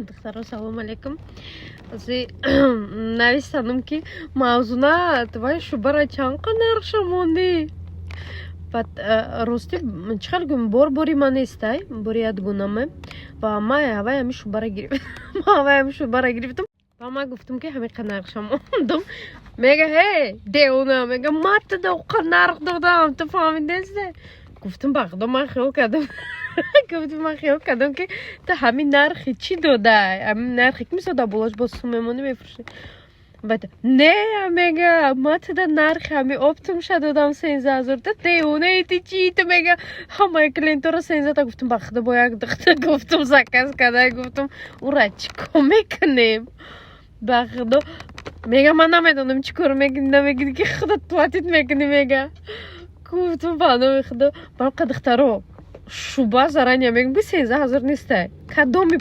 دخترها سلام علیکم. نویستم که موضوع توی شوبر چند قنار شموندی. بعد راستی چقدر گم باری من نیستی باری ادگونمه و ما همی شوبر گرفتم. ما همی شوبر گرفتم و ما گفتم که همین قنار شموندم. میگه هی دیونه میگه ما تو قنار دادم تو فهمیدی؟ گفتم بخدا من خیال کردم. گفتم من خیال کردم که تا همین نرخی چی داده همین نرخی که میساده بولاش با سوممونی میفروشه. بعد نه میگه ما تا نرخ همین آبتم شد دادم 13,000 تا دیونه ایتی چی تو میگه همه کلینتو رو 13 تا. گفتم بخدا با یک دختر گفتم زکاس کده گفتم او را چیکار میکنیم بخدا میگه من نمیدونم چیکار میکنی میگه که خدا تواتیت میکنی میگه گفتم بانو خدا من قد اختارو شوبا زرانی میگم 13,000 نیسته کدومی